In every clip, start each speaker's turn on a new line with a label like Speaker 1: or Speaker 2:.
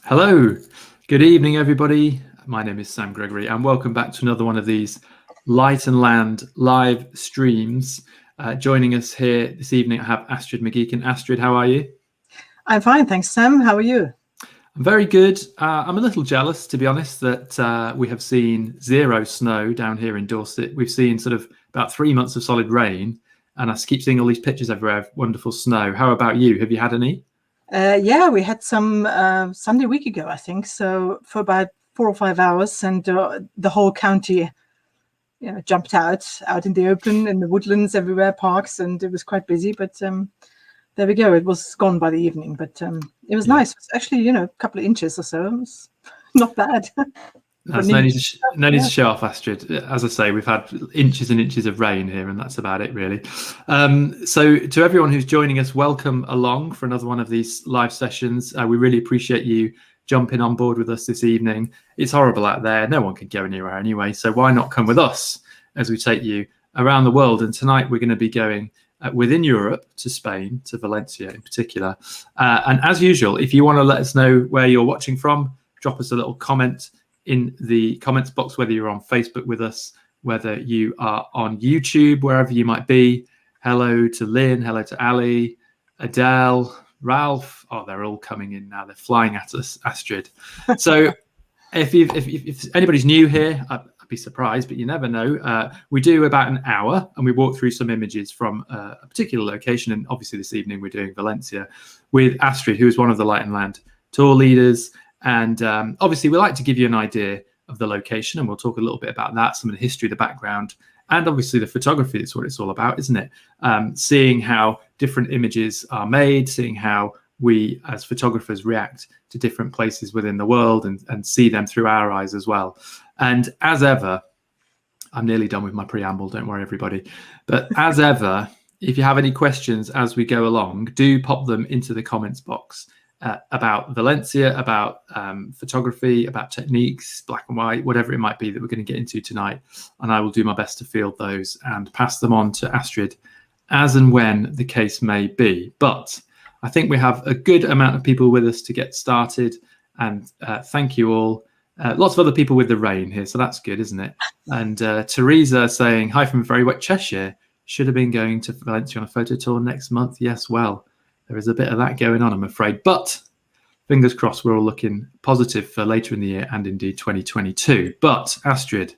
Speaker 1: Hello, good evening, everybody. My name is Sam Gregory, and welcome back to another one of these Light and Land live streams. Joining us here this evening, I have Astrid McGechan. Astrid, how are you?
Speaker 2: I'm fine, thanks, Sam. How are you?
Speaker 1: I'm very good. I'm a little jealous, to be honest, that we have seen zero snow down here in Dorset. We've seen sort of about 3 months of solid rain, and I keep seeing all these pictures everywhere of wonderful snow. How about you? Have you had any?
Speaker 2: Yeah, we had some Sunday week ago, I think, so for about 4 or 5 hours, and the whole county jumped out in the open, in the woodlands everywhere, parks, and it was quite busy, but there we go. It was gone by the evening, but it was nice. It was actually, a couple of inches or so. It was not bad.
Speaker 1: That's no need to show off, Astrid. As I say, we've had inches and inches of rain here, and that's about it, really. So to everyone who's joining us, welcome along for another one of these live sessions. We really appreciate you jumping on board with us this evening. It's horrible out there. No one can go anywhere anyway, so why not come with us as we take you around the world? And tonight we're going to be going within Europe to Spain, to Valencia in particular. And as usual, if you want to let us know where you're watching from, drop us a little comment in the comments box, whether you're on Facebook with us, whether you are on YouTube, wherever you might be. Hello to Lynn, hello to Ali, Adele, Ralph. Oh, they're all coming in now. They're flying at us, Astrid. So if anybody's new here, I'd be surprised, but you never know. We do about an hour and we walk through some images from a particular location. And obviously this evening we're doing Valencia with Astrid, who is one of the Light and Land tour leaders. And obviously, we like to give you an idea of the location, and we'll talk a little bit about that, some of the history, the background, and obviously the photography is what it's all about, isn't it? Seeing how different images are made, seeing how we as photographers react to different places within the world and see them through our eyes as well. And as ever, I'm nearly done with my preamble, don't worry, everybody. But as ever, if you have any questions as we go along, do pop them into the comments box. About Valencia, about photography, about techniques, black and white, whatever it might be that we're going to get into tonight. And I will do my best to field those and pass them on to Astrid as and when the case may be. But I think we have a good amount of people with us to get started. And thank you all. Lots of other people with the rain here, so that's good, isn't it? And Teresa saying, hi from very wet Cheshire. Should have been going to Valencia on a photo tour next month. Yes, well, there is a bit of that going on, I'm afraid. But fingers crossed, we're all looking positive for later in the year and indeed 2022. But Astrid,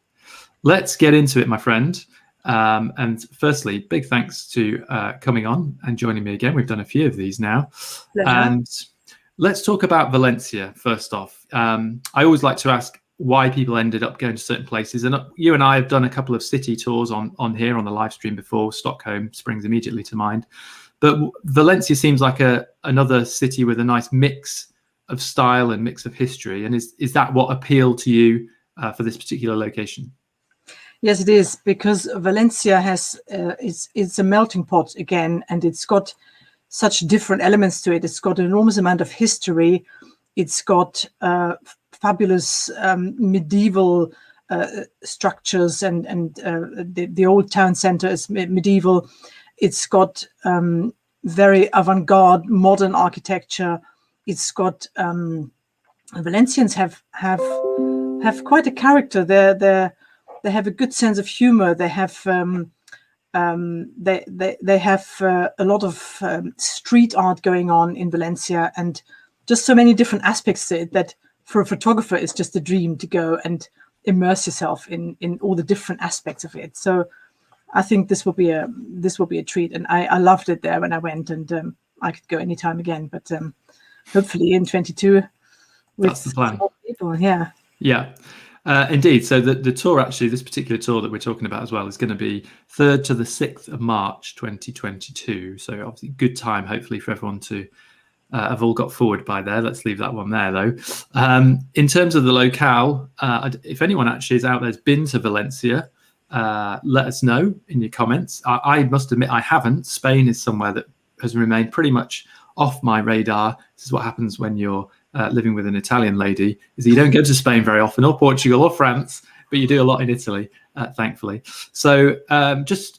Speaker 1: let's get into it, my friend. And firstly, big thanks to coming on and joining me again. We've done a few of these now.
Speaker 2: Pleasure.
Speaker 1: And let's talk about Valencia first off. I always like to ask why people ended up going to certain places. And you and I have done a couple of city tours on here on the live stream before. Stockholm springs immediately to mind. But Valencia seems like another city with a nice mix of style and mix of history. And is that what appealed to you for this particular location?
Speaker 2: Yes, it is, because Valencia has it's a melting pot again, and it's got such different elements to it. It's got an enormous amount of history. It's got fabulous medieval structures, and the old town center is medieval. It's got very avant-garde modern architecture. It's got Valencians have quite a character. They have a good sense of humor. They have they have a lot of street art going on in Valencia, and just so many different aspects to it that for a photographer it's just a dream to go and immerse yourself in all the different aspects of it. So I think this will be a treat, and I loved it there when I went, and I could go anytime again. But hopefully in 22,
Speaker 1: that's the plan.
Speaker 2: More people, yeah.
Speaker 1: Yeah, indeed. So the tour, actually, this particular tour that we're talking about as well, is going to be 3rd to the 6th of March 2022. So obviously, good time, hopefully, for everyone to have all got forward by there. Let's leave that one there, though. In terms of the locale, if anyone actually is out there has been to Valencia, let us know in your comments. I must admit I haven't. Spain is somewhere that has remained pretty much off my radar. This is what happens when you're living with an Italian lady, is that you don't go to Spain very often, or Portugal or France, but you do a lot in Italy, thankfully. So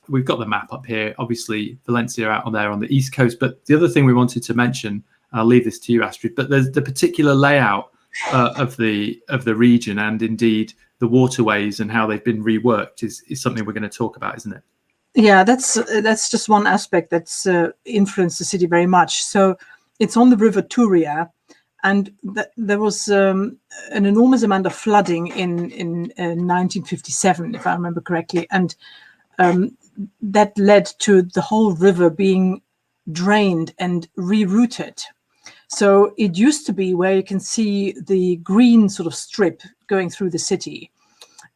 Speaker 1: we've got the map up here, obviously Valencia out on there on the east coast. But the other thing we wanted to mention, I'll leave this to you, Astrid, but there's the particular layout of the region, and indeed the waterways and how they've been reworked is something we're going to talk about, isn't it?
Speaker 2: Yeah, that's just one aspect that's influenced the city very much. So it's on the river Turia, and there was an enormous amount of flooding in 1957, if I remember correctly, and that led to the whole river being drained and rerouted. So it used to be where you can see the green sort of strip going through the city,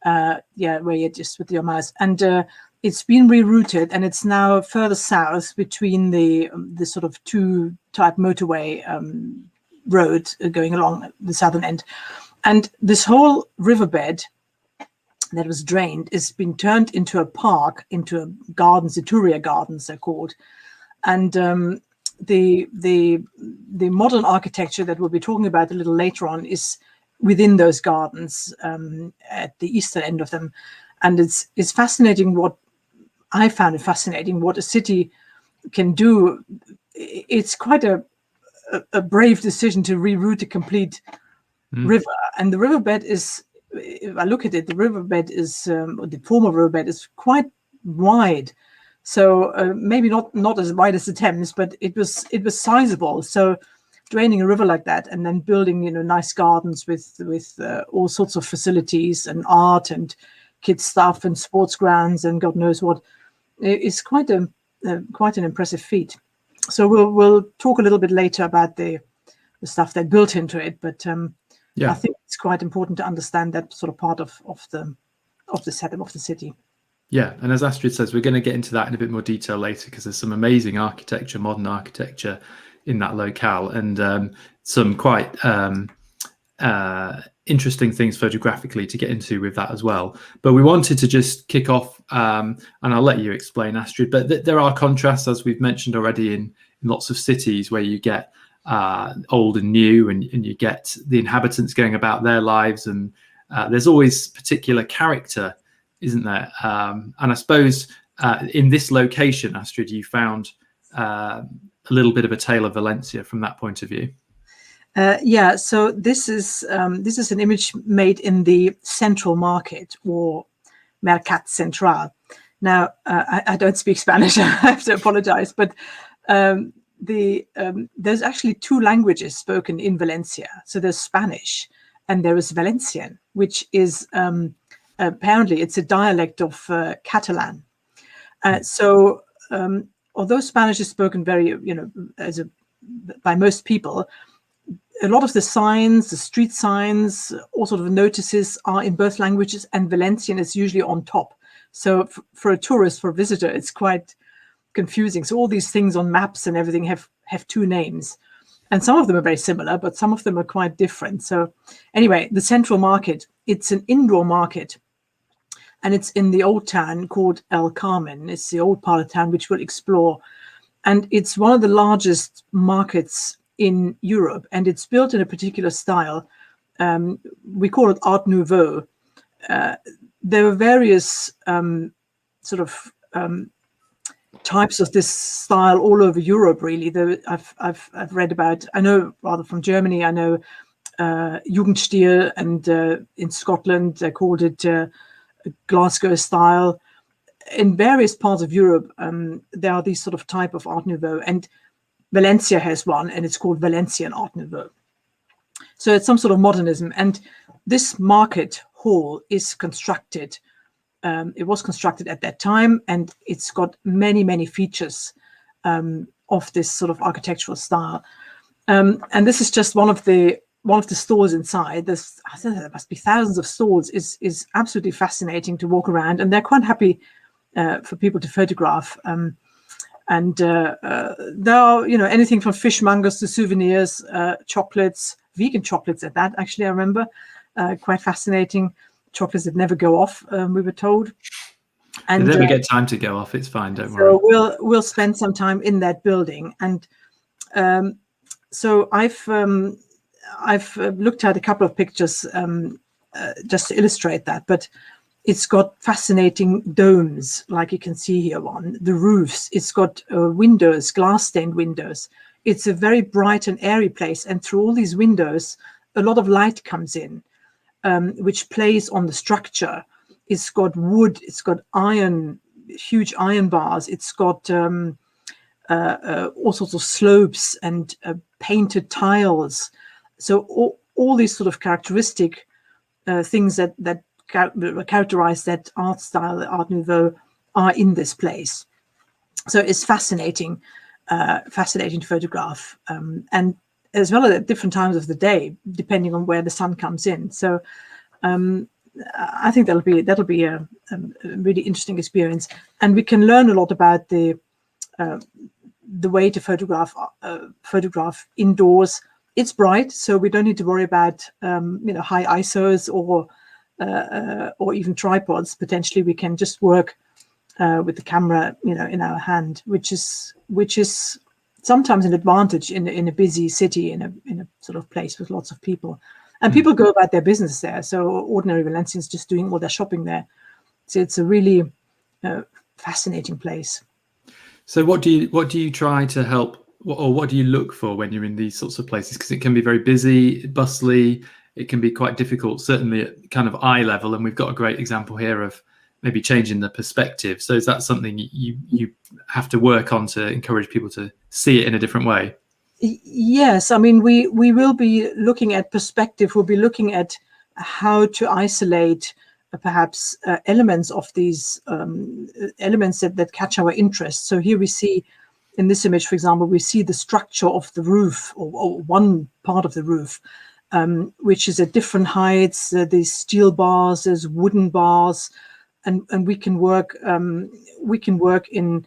Speaker 2: where you just with your mouse, and it's been rerouted, and it's now further south between the sort of two-type motorway road going along the southern end, and this whole riverbed that was drained has been turned into a park, into a gardens, the Turia Gardens they're called, and the modern architecture that we'll be talking about a little later on is within those gardens at the eastern end of them, and it's fascinating. What I found it fascinating what a city can do. It's quite a brave decision to reroute a complete river, and the riverbed is, if I look at it, the riverbed is the former riverbed is quite wide. So maybe not as wide as the Thames, but it was sizable. So draining a river like that and then building nice gardens with all sorts of facilities and art and kids stuff and sports grounds and God knows what, is quite an impressive feat. So we'll talk a little bit later about the stuff they built into it, but I think it's quite important to understand that sort of part of the setup of the city.
Speaker 1: Yeah, and as Astrid says, we're going to get into that in a bit more detail later, because there's some amazing architecture, modern architecture in that locale, and some quite interesting things photographically to get into with that as well. But we wanted to just kick off, and I'll let you explain, Astrid, but there are contrasts, as we've mentioned already, in lots of cities where you get old and new, and you get the inhabitants going about their lives, and there's always particular character, isn't there? And I suppose in this location, Astrid, you found a little bit of a tale of Valencia from that point of view.
Speaker 2: So this is an image made in the central market, or Mercat Central. Now, I don't speak Spanish, I have to apologize, but there's actually two languages spoken in Valencia. So there's Spanish and there is Valencian, which is apparently it's a dialect of Catalan. So although Spanish is spoken very, by most people, a lot of the signs, the street signs, all sort of notices are in both languages, and Valencian is usually on top. So for a tourist, for a visitor, it's quite confusing. So all these things on maps and everything have two names, and some of them are very similar, but some of them are quite different. So anyway, the central market, it's an indoor market, and it's in the old town called El Carmen. It's the old part of town which we'll explore, and it's one of the largest markets in Europe, and it's built in a particular style. We call it Art Nouveau. There are various types of this style all over Europe, really. I've read about, I know rather from Germany, I know Jugendstil, and in Scotland they called it Glasgow style. In various parts of Europe, there are these sort of type of Art Nouveau, and Valencia has one, and it's called Valencian Art Nouveau. So it's some sort of modernism, and this market hall is constructed. It was constructed at that time, and it's got many, many features of this sort of architectural style. And this is just one of the stores inside. I think there must be thousands of stores. Is absolutely fascinating to walk around, and they're quite happy for people to photograph. And there are, anything from fishmongers to souvenirs, chocolates, vegan chocolates at that. Actually, I remember quite fascinating. Chocolates that never go off, we were told. And
Speaker 1: they never get time to go off. It's fine, don't
Speaker 2: worry.
Speaker 1: So
Speaker 2: we'll spend some time in that building, and so I've looked at a couple of pictures just to illustrate that. But it's got fascinating domes, like you can see here on the roofs. It's got windows, glass-stained windows. It's a very bright and airy place, and through all these windows, a lot of light comes in, which plays on the structure. It's got wood, it's got iron, huge iron bars, it's got all sorts of slopes and painted tiles. So all these sort of characteristic things that characterize that art style, Art Nouveau, are in this place. So it's fascinating to photograph, and as well at different times of the day, depending on where the sun comes in. So I think that'll be a really interesting experience, and we can learn a lot about the way to photograph indoors. It's bright, so we don't need to worry about high ISOs or even tripods. Potentially, we can just work with the camera, in our hand, which is sometimes an advantage in a busy city, in a sort of place with lots of people, and people go about their business there. So ordinary Valencians just doing all their shopping there. So it's a really fascinating place.
Speaker 1: So what do you try to help, or what do you look for when you're in these sorts of places? Because it can be very busy, bustly. It can be quite difficult, certainly at kind of eye level. And we've got a great example here of maybe changing the perspective. So is that something you have to work on to encourage people to see it in a different way?
Speaker 2: Yes, I mean, we will be looking at perspective. We'll be looking at how to isolate perhaps elements of these elements that catch our interest. So here we see, in this image, for example, we see the structure of the roof, or one part of the roof, which is at different heights. There's steel bars, there's wooden bars, and we can work in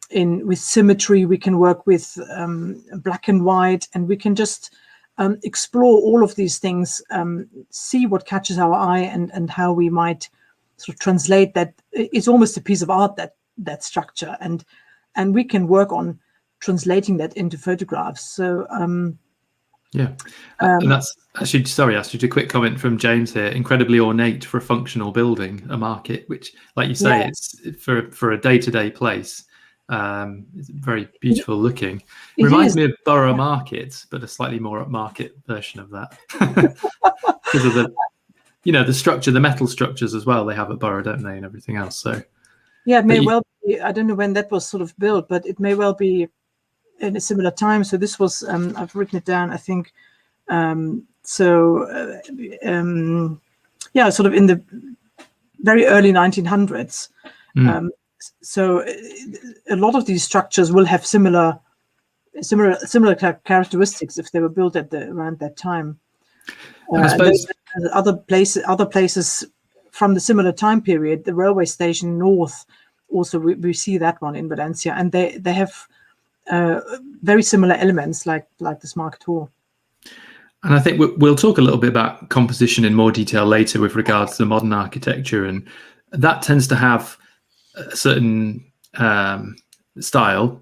Speaker 2: with symmetry. We can work with black and white, and we can just explore all of these things, see what catches our eye, and how we might sort of translate that. It's almost a piece of art, that structure, and we can work on translating that into photographs. So
Speaker 1: and that's actually, sorry, Astrid, a quick comment from James here. Incredibly ornate for a functional building, a market, which, like you say, it's for a day-to-day place. It's very beautiful looking. It reminds me of Borough Market, but a slightly more upmarket version of that, because of the structure, the metal structures as well they have at Borough, don't they, and everything else. So
Speaker 2: yeah, it may well be. I don't know when that was sort of built, but it may well be in a similar time. So this was I've written it down, I think. Sort of in the very early 1900s. So a lot of these structures will have similar characteristics if they were built around that time.
Speaker 1: I suppose
Speaker 2: other places from the similar time period, the railway station north, also we see that one in Valencia, and they have very similar elements like this market hall.
Speaker 1: And I think we'll talk a little bit about composition in more detail later with regards to the modern architecture, and that tends to have a certain style.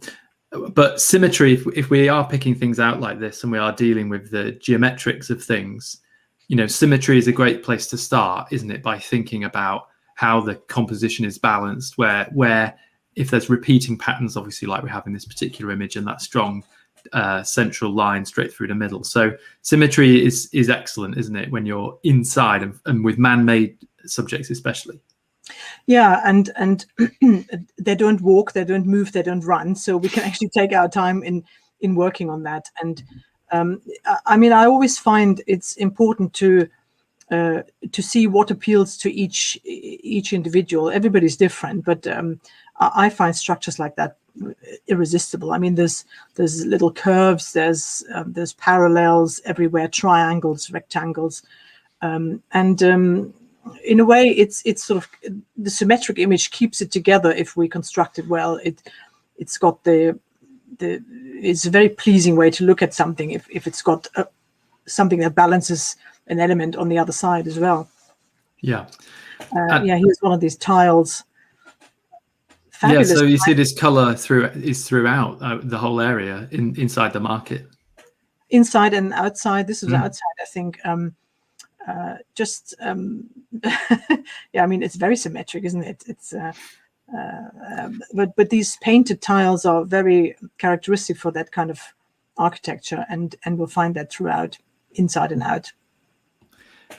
Speaker 1: But symmetry, if we are picking things out like this and we are dealing with the geometrics of things, symmetry is a great place to start, isn't it? By thinking about how the composition is balanced, where if there's repeating patterns, obviously, like we have in this particular image, and that strong central line straight through the middle. So symmetry is excellent, isn't it, when you're inside and with man-made subjects especially.
Speaker 2: Yeah, and they don't walk, they don't move, they don't run, so we can actually take our time in working on that. And I mean, I always find it's important to see what appeals to each individual. Everybody's different, but I find structures like that irresistible. I mean, there's little curves, there's parallels everywhere, triangles, rectangles, and in a way, it's sort of the symmetric image keeps it together if we construct it well. It's got it's a very pleasing way to look at something if it's got something that balances an element on the other side as well.
Speaker 1: Yeah.
Speaker 2: Here's one of these tiles. Fabulous.
Speaker 1: Yeah, so you see this color is throughout the whole area inside the market. Inside
Speaker 2: and outside. This is outside, I think. I mean, it's very symmetric, isn't it? It's but these painted tiles are very characteristic for that kind of architecture, and we'll find that throughout, inside and out.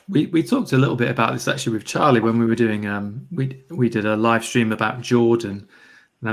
Speaker 1: We talked a little bit about this actually with Charlie when we were doing we did a live stream about Jordan, and I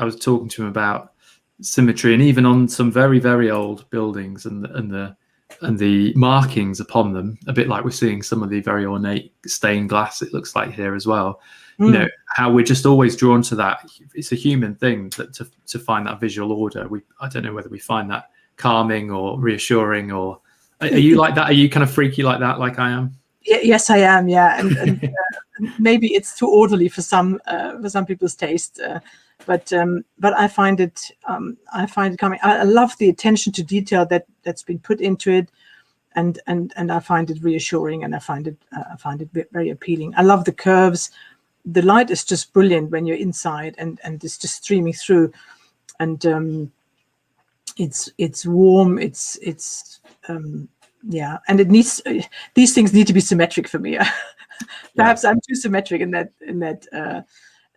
Speaker 1: was talking to him about symmetry, and even on some very, very old buildings and the markings upon them, a bit like we're seeing some of the very ornate stained glass it looks like here as well. You know, how we're just always drawn to that. It's a human thing that to find that visual order. I don't know whether we find that calming or reassuring, or are you like that? Are you kind of freaky like that, like I am?
Speaker 2: Yes, I am. Yeah, and maybe it's too orderly for some people's taste, but I find it coming. I love the attention to detail that's been put into it, and I find it reassuring, and I find it very appealing. I love the curves. The light is just brilliant when you're inside, and it's just streaming through, and it's warm. Yeah, and it needs these things need to be symmetric for me. Perhaps I'm too symmetric in that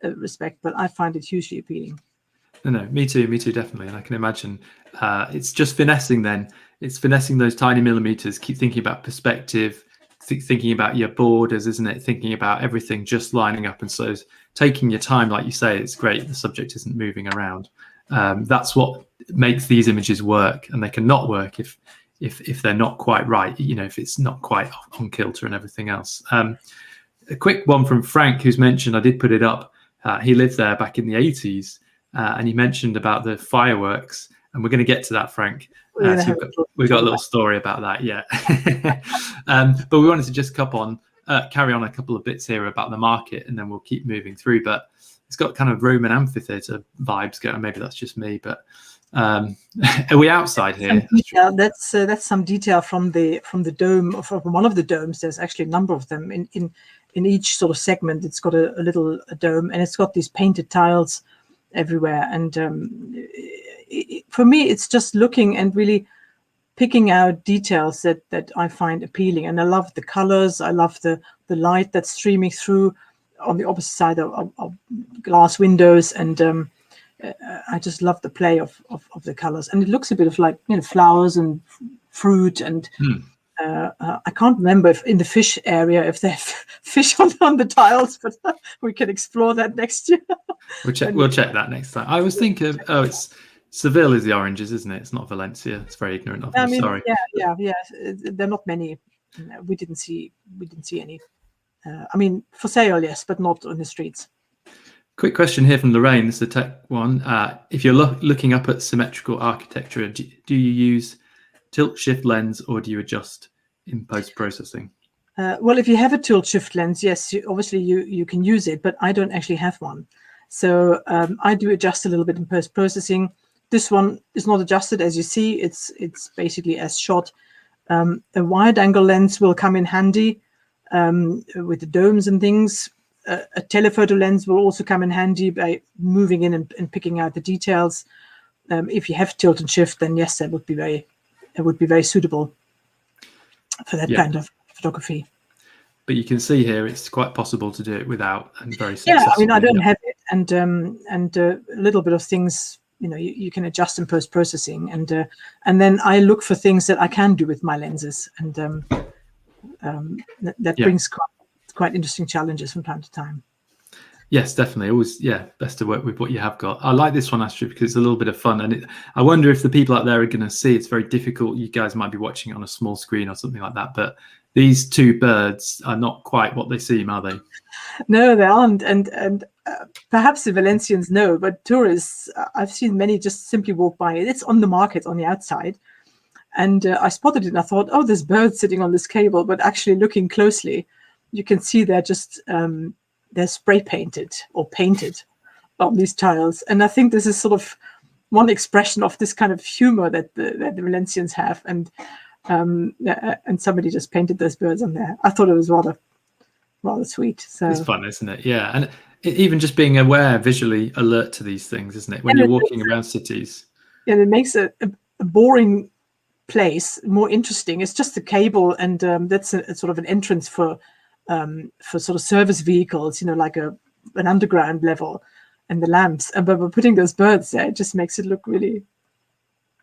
Speaker 2: respect, but I find it hugely appealing.
Speaker 1: No, me too, definitely. And I can imagine it's just finessing. Then it's finessing those tiny millimeters. Keep thinking about perspective, thinking about your borders, isn't it? Thinking about everything just lining up, and so taking your time, like you say, it's great. The subject isn't moving around. That's what makes these images work, and they cannot work if they're not quite right. You know, if it's not quite on kilter and everything else. A quick one from Frank, who's mentioned, I did put it up. He lived there back in the 80s, and he mentioned about the fireworks, and we're going to get to that, Frank. So we've got a little story about that, yeah. But we wanted to just carry on a couple of bits here about the market, and then we'll keep moving through. But it's got kind of Roman amphitheatre vibes going. Maybe that's just me, but are we outside here?
Speaker 2: Yeah, that's some detail from the dome, from one of the domes. There's actually a number of them in each sort of segment. It's got a little dome, and it's got these painted tiles everywhere. And for me, it's just looking and really picking out details that I find appealing. And I love the colors. I love the light that's streaming through on the opposite side of glass windows, and I just love the play of the colors. And it looks a bit of like, you know, flowers and fruit, and I can't remember if in the fish area if they have fish on the tiles, but we can explore that next year.
Speaker 1: We'll check that next time. I was thinking, it's Seville is the oranges, isn't it? It's not Valencia. It's very ignorant of me. Sorry.
Speaker 2: Yeah. There are not many. We didn't see any. I mean, for sale, yes, but not on the streets.
Speaker 1: Quick question here from Lorraine. This is a tech one. If you're looking up at symmetrical architecture, do you use tilt shift lens, or do you adjust in post-processing?
Speaker 2: Well, if you have a tilt shift lens, yes, obviously you can use it, but I don't actually have one. So I do adjust a little bit in post-processing. This one is not adjusted, as you see. It's basically as shot. A wide angle lens will come in handy with the domes and things. A telephoto lens will also come in handy by moving in and picking out the details. If you have tilt and shift, then yes, that would be very suitable for that kind of photography.
Speaker 1: But you can see here it's quite possible to do it without, and very successful.
Speaker 2: Yeah, I mean, I don't have it, and a little bit of things, you know, you can adjust in post processing, and then I look for things that I can do with my lenses, and that brings quite interesting challenges from time to time.
Speaker 1: Yes, definitely. Always, best to work with what you have got. I like this one, Astrid, because it's a little bit of fun, and I wonder if the people out there are going to see. It's very difficult. You guys might be watching it on a small screen or something like that, but these two birds are not quite what they seem, are they?
Speaker 2: No, they aren't, and perhaps the Valencians know, but tourists, I've seen many just simply walk by. It's on the market on the outside, and I spotted it and I thought, oh, there's birds sitting on this cable, but actually looking closely, you can see they're just they're spray painted or painted on these tiles. And I think this is sort of one expression of this kind of humor that the Valencians have, and somebody just painted those birds on there. I thought it was rather sweet. So
Speaker 1: it's fun, isn't it? Yeah, and even just being aware, visually alert to these things, isn't it? When you're walking around cities.
Speaker 2: And it makes a boring place more interesting. It's just a cable, and that's a sort of an entrance for sort of service vehicles, you know, like an underground level, and the lamps. But by putting those birds there, it just makes it look really.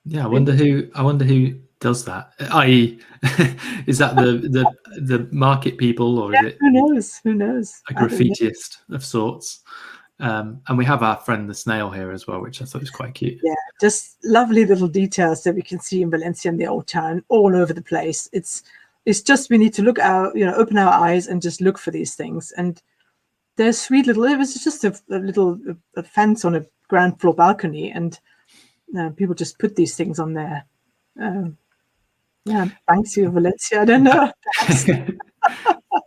Speaker 1: Yeah, I wonder who does that? I.e., is that the market people, or is it
Speaker 2: Who knows? Who knows?
Speaker 1: a graffitiist of sorts? And we have our friend the snail here as well, which I thought was quite cute.
Speaker 2: Yeah, just lovely little details that we can see in Valencia and the old town all over the place. It's just we need to look out, open our eyes and just look for these things. And there's sweet little. It was just a little fence on a ground floor balcony, and people just put these things on there. Banksy of Valencia. I don't know.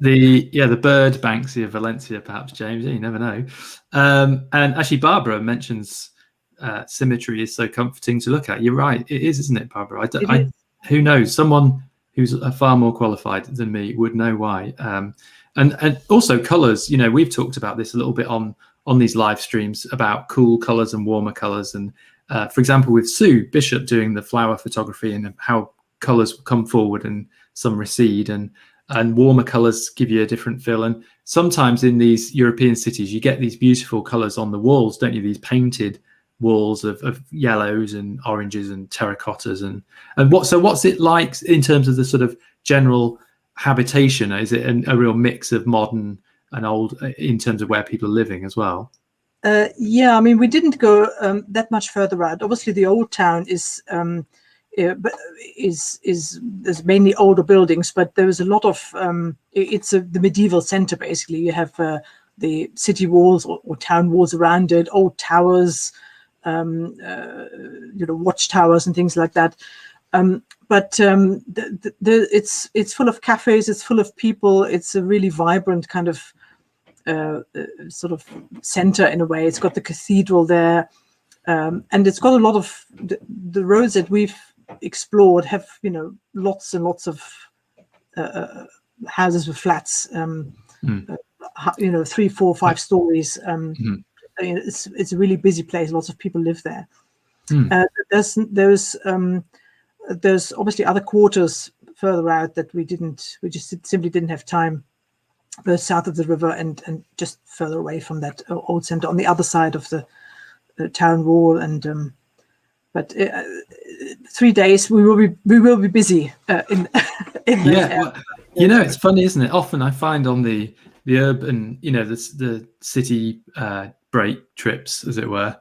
Speaker 1: The bird Banksy of Valencia, perhaps, James. You never know. And actually, Barbara mentions symmetry is so comforting to look at. You're right, it is, isn't it, Barbara? Who knows? Someone who's far more qualified than me would know why. And also colours. We've talked about this a little bit on these live streams about cool colours and warmer colours. And for example, with Sue Bishop doing the flower photography and how colours come forward and some recede, and warmer colours give you a different feel. And sometimes in these European cities, you get these beautiful colours on the walls, don't you? These painted walls of yellows and oranges and terracottas. And what's it like in terms of the sort of general habitation? Is it a real mix of modern and old in terms of where people are living as well?
Speaker 2: Yeah, I mean, we didn't go that much further out. Obviously, the old town is there's mainly older buildings, but there was a lot of it's the medieval center. Basically, you have the city walls or town walls around it, old towers, watchtowers and things like that. But it's full of cafes, it's full of people. It's a really vibrant kind of sort of center in a way. It's got the cathedral there, and it's got a lot of the roads that we've explored have lots and lots of houses with flats, 3, 4, 5 stories. It's a really busy place. Lots of people live there. There's obviously other quarters further out that we just simply didn't have time, both south of the river and just further away from that old center on the other side of the town wall. And but 3 days we will be busy in
Speaker 1: yeah. It's funny, isn't it? Often I find on the urban, the city break trips, as it were,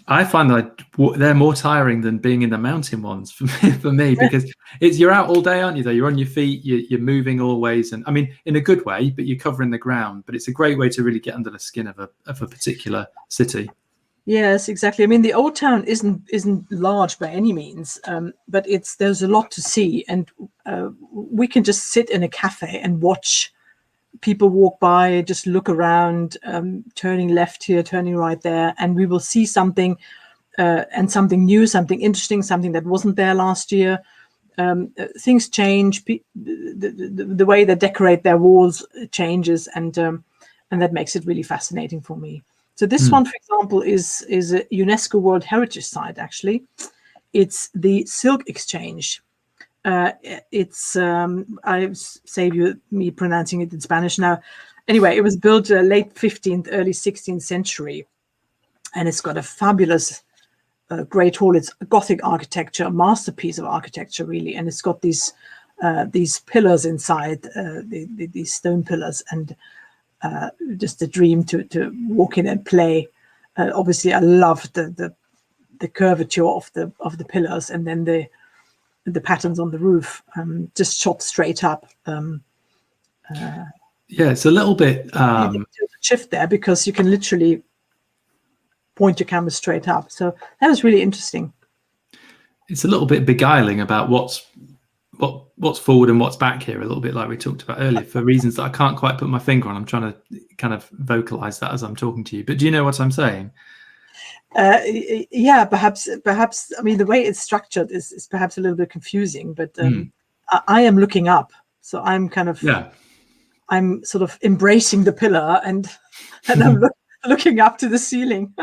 Speaker 1: I find that they're more tiring than being in the mountain ones for me, because you're out all day, aren't you? Though you're on your feet, you're moving always, and I mean in a good way, but you're covering the ground. But it's a great way to really get under the skin of a particular city. Yes,
Speaker 2: exactly. I mean, the old town isn't large by any means, but there's a lot to see, and we can just sit in a cafe and watch people walk by, just look around, turning left here, turning right there, and we will see something and something new, something interesting, something that wasn't there last year. Things change. The way they decorate their walls changes, and that makes it really fascinating for me. So this one, for example, is a UNESCO World Heritage Site. Actually, it's the Silk Exchange. It's I save me pronouncing it in Spanish now. Anyway, it was built late 15th, early 16th century, and it's got a fabulous great hall. It's Gothic architecture, a masterpiece of architecture, really, and it's got these pillars inside, these stone pillars, and just a dream to walk in and play. Obviously, I love the curvature of the pillars, and then the patterns on the roof, just shot straight up.
Speaker 1: It's a little bit
Speaker 2: shift there, because you can literally point your camera straight up. So that was really interesting.
Speaker 1: It's a little bit beguiling about what's forward and what's back here, a little bit like we talked about earlier, for reasons that I can't quite put my finger on. I'm trying to kind of vocalize that as I'm talking to you, but do you know what I'm saying?
Speaker 2: Yeah, perhaps. I mean, the way it's structured is perhaps a little bit confusing, but I am looking up, so I'm kind of I'm sort of embracing the pillar, and I'm looking up to the ceiling.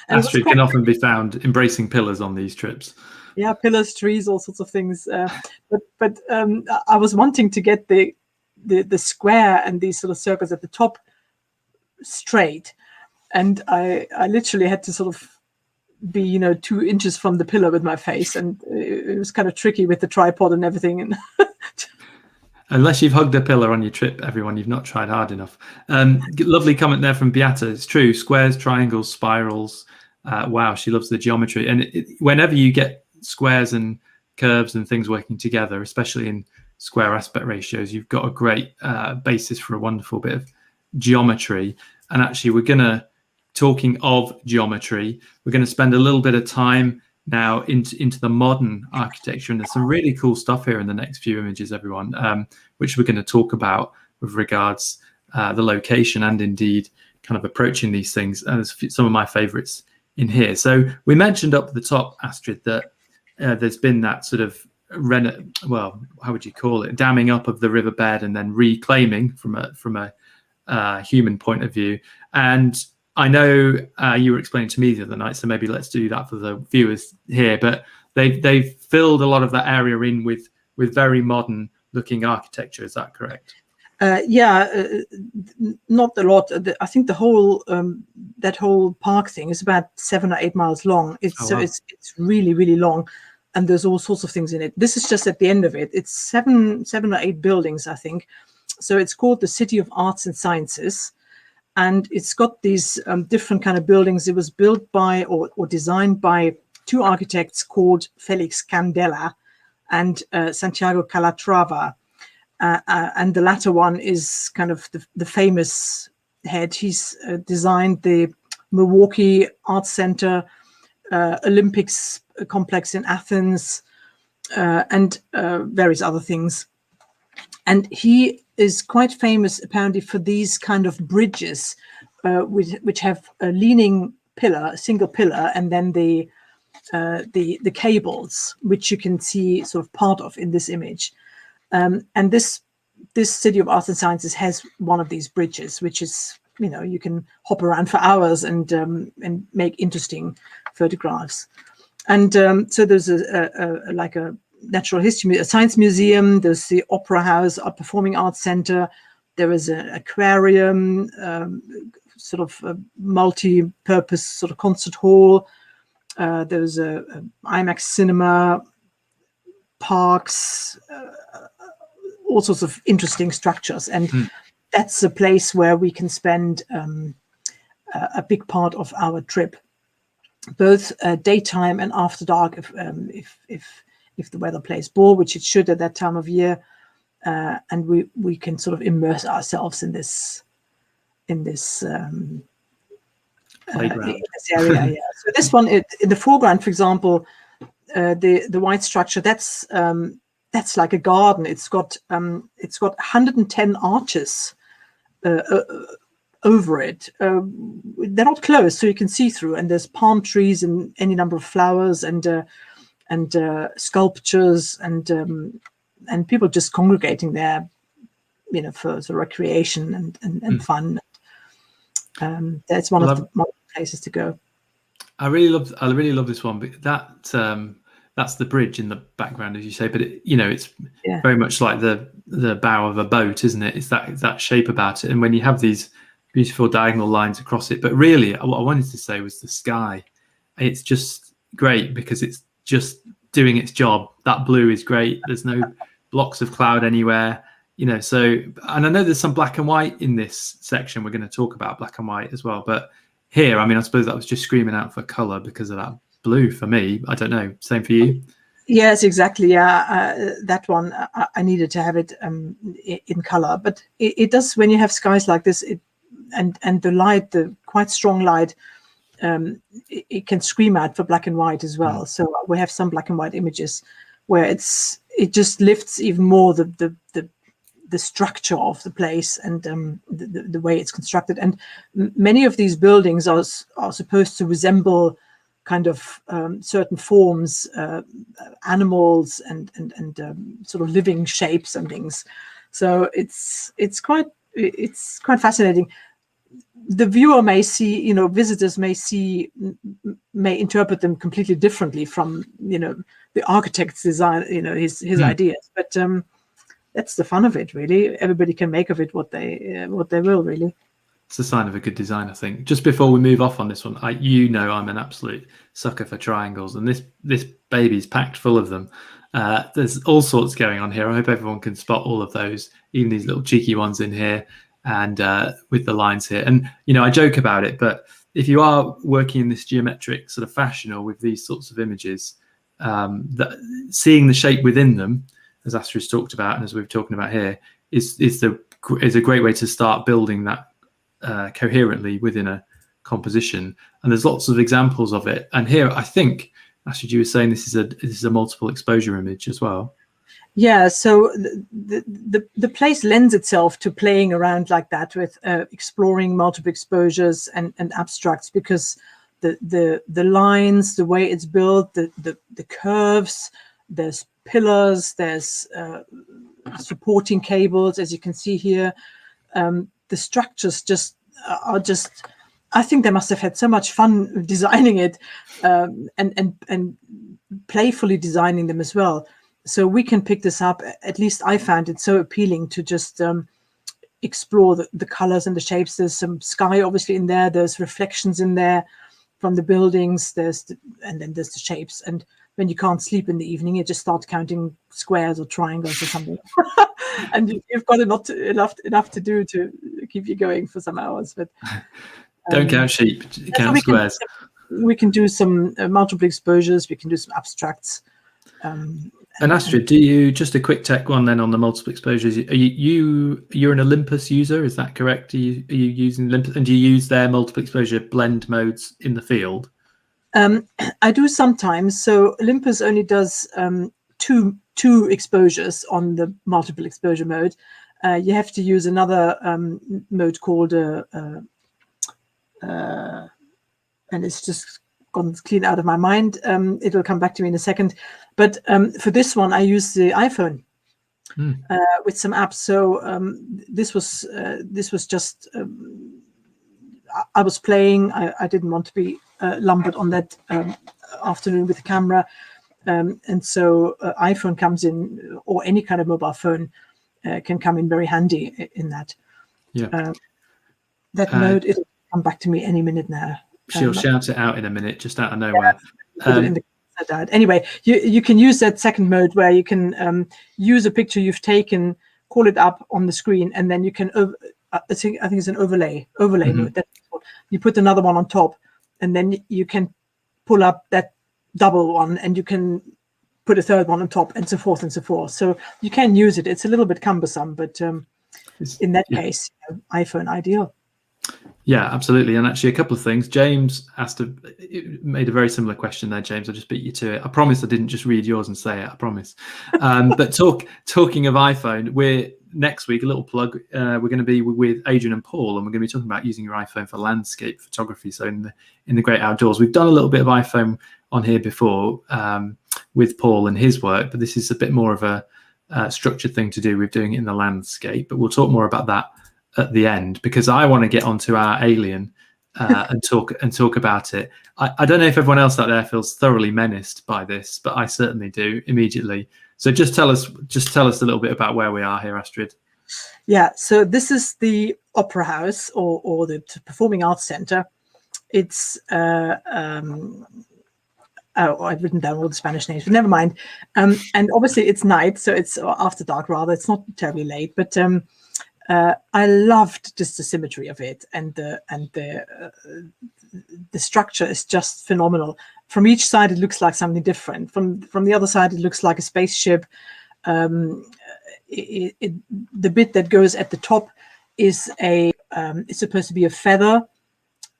Speaker 1: Astrid can often be found embracing pillars on these trips.
Speaker 2: Yeah, pillars, trees, all sorts of things. But I was wanting to get the square and these sort of circles at the top straight. And I literally had to sort of be 2 inches from the pillar with my face, and it was kind of tricky with the tripod and everything. And
Speaker 1: unless you've hugged a pillar on your trip, everyone, you've not tried hard enough. Lovely comment there from Beata. It's true. Squares, triangles, spirals. Wow, she loves the geometry. And whenever you get squares and curves and things working together, especially in square aspect ratios, you've got a great basis for a wonderful bit of geometry. And actually, we're going to, talking of geometry, we're going to spend a little bit of time now into the modern architecture, and there's some really cool stuff here in the next few images, everyone, which we're going to talk about with regards the location and indeed kind of approaching these things. And there's some of my favorites in here. So we mentioned up at the top, Astrid, that there's been that sort of how would you call it, damming up of the riverbed and then reclaiming from a human point of view. And I know you were explaining to me the other night, so maybe let's do that for the viewers here. But they've filled a lot of that area in with very modern looking architecture. Is that correct?
Speaker 2: Not a lot. I think the whole that whole park thing is about 7 or 8 miles long. It's really, really long, and there's all sorts of things in it. This is just at the end of it. It's seven or 8 buildings, I think. So it's called the City of Arts and Sciences. And it's got these different kind of buildings. It was built by or designed by 2 architects called Felix Candela and Santiago Calatrava. And the latter one is kind of the famous head. He's designed the Milwaukee Arts Center, Olympics complex in Athens, and various other things. And he is quite famous apparently for these kind of bridges, which have a leaning pillar, a single pillar, and then the cables, which you can see sort of part of in this image. And this City of Arts and Sciences has one of these bridges, which is, you can hop around for hours and make interesting photographs. And so there's a natural history, a science museum. There's the Opera House, a performing arts center. There is an aquarium, sort of a multi-purpose sort of concert hall. There's a IMAX cinema, parks, all sorts of interesting structures. And that's a place where we can spend a big part of our trip, both daytime and after dark, if the weather plays ball, which it should at that time of year, and we can sort of immerse ourselves in this area. Yeah. So this one, in the foreground, for example, the white structure, that's like a garden. It's got 110 arches over it. They're not closed, so you can see through. And there's palm trees and any number of flowers and sculptures and people just congregating there, for sort of recreation and fun. That's one of the places to go.
Speaker 1: I really love this one. But that's the bridge in the background, as you say. But it's very much like the bow of a boat, isn't it? It's that shape about it. And when you have these beautiful diagonal lines across it, but really, what I wanted to say was the sky. It's just great because it's just doing its job. That blue is great. There's no blocks of cloud anywhere, so, and I know there's some black and white in this section. We're going to talk about black and white as well, but here, I suppose that was just screaming out for color because of that blue for me. I don't know, same for you?
Speaker 2: Yes, exactly. That one, I needed to have it in color, but it does, when you have skies like this, and the light, the quite strong light, it can scream out for black and white as well. So we have some black and white images where it just lifts even more the structure of the place and the way it's constructed. And many of these buildings are supposed to resemble kind of certain forms, animals and sort of living shapes and things. So it's quite fascinating. The viewer may see, visitors may interpret them completely differently from, the architect's design, his ideas. But that's the fun of it, really. Everybody can make of it what they will, really.
Speaker 1: It's a sign of a good design, I think. Just before we move off on this one, I'm an absolute sucker for triangles, and this baby's packed full of them. There's all sorts going on here. I hope everyone can spot all of those, even these little cheeky ones in here, and with the lines here. And I joke about it, but if you are working in this geometric sort of fashion or with these sorts of images, seeing the shape within them, as Astrid's talked about and as we've talking about here, is a great way to start building that coherently within a composition. And there's lots of examples of it. And here, I think, Astrid, you were saying this is a multiple exposure image as well.
Speaker 2: Yeah, so the place lends itself to playing around like that with exploring multiple exposures and abstracts, because the lines, the way it's built, the curves, there's pillars, there's supporting cables, as you can see here. The structures I think they must have had so much fun designing it, and playfully designing them as well. So we can pick this up. At least I found it so appealing to just explore the colors and the shapes. There's some sky obviously in there. There's reflections in there from the buildings. And then there's the shapes. And when you can't sleep in the evening, you just start counting squares or triangles or something. And you've got enough to do to keep you going for some hours. But
Speaker 1: don't count sheep, count squares.
Speaker 2: We can do some multiple exposures. We can do some abstracts.
Speaker 1: And Astrid, do you, just a quick tech one then on the multiple exposures, you're an Olympus user, is that correct? Are you using Olympus, and do you use their multiple exposure blend modes in the field?
Speaker 2: I do sometimes. So Olympus only does two exposures on the multiple exposure mode. You have to use another mode called and it's just gone clean out of my mind. It'll come back to me in a second. But for this one, I use the iPhone with some apps. So this was just I was playing. I didn't want to be lumbered on that afternoon with the camera, and so iPhone comes in, or any kind of mobile phone can come in very handy in that.
Speaker 1: Yeah.
Speaker 2: That mode, it'll come back to me any minute now.
Speaker 1: She'll shout it out in a minute, just out of nowhere.
Speaker 2: Anyway, you can use that second mode where you can use a picture you've taken, call it up on the screen, and then you can I think it's an overlay mode. That's what, you put another one on top, and then you can pull up that double one, and you can put a third one on top, and so forth and so forth. So you can use it. It's a little bit cumbersome, but in that case, iPhone ideal.
Speaker 1: Yeah, absolutely. And actually, a couple of things. James made a very similar question there, James. I just beat you to it. I promise I didn't just read yours and say it. I promise. But talking of iPhone, we're next week, a little plug. We're going to be with Adrian and Paul, and we're going to be talking about using your iPhone for landscape photography. So in the great outdoors, we've done a little bit of iPhone on here before with Paul and his work, but this is a bit more of a structured thing to do with doing it in the landscape. But we'll talk more about that at the end, because I want to get onto our alien and talk about it. I don't know if everyone else out there feels thoroughly menaced by this, but I certainly do immediately. So just tell us a little bit about where we are here, Astrid.
Speaker 2: Yeah, so this is the Opera House or the Performing Arts Center. It's I've written down all the Spanish names, but never mind. And obviously it's night, so it's after dark rather. It's not terribly late, but I loved just the symmetry of it, and the structure is just phenomenal. From each side, it looks like something different. From the other side, it looks like a spaceship. The bit that goes at the top is it's supposed to be a feather.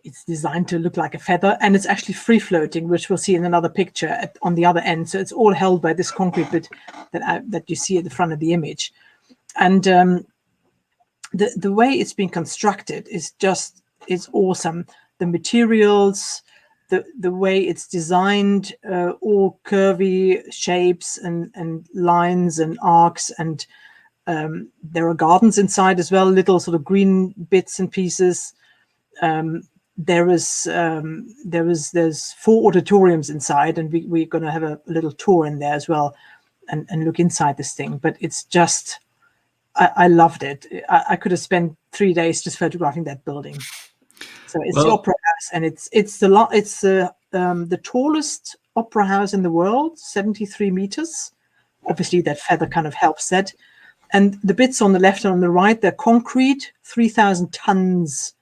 Speaker 2: It's designed to look like a feather, and it's actually free floating, which we'll see in another picture on the other end. So it's all held by this concrete bit that you see at the front of the image, and the way it's been constructed is awesome. The materials, the way it's designed, all curvy shapes and lines and arcs, and there are gardens inside as well, little sort of green bits and pieces. There's 4 auditoriums inside, and we're going to have a little tour in there as well and look inside this thing. But it's just I loved it. I could have spent 3 days just photographing that building. So it's the opera house, and it's the tallest opera house in the world, 73 meters. Obviously, that feather kind of helps that. And the bits on the left and on the right, they're concrete, 3,000 tons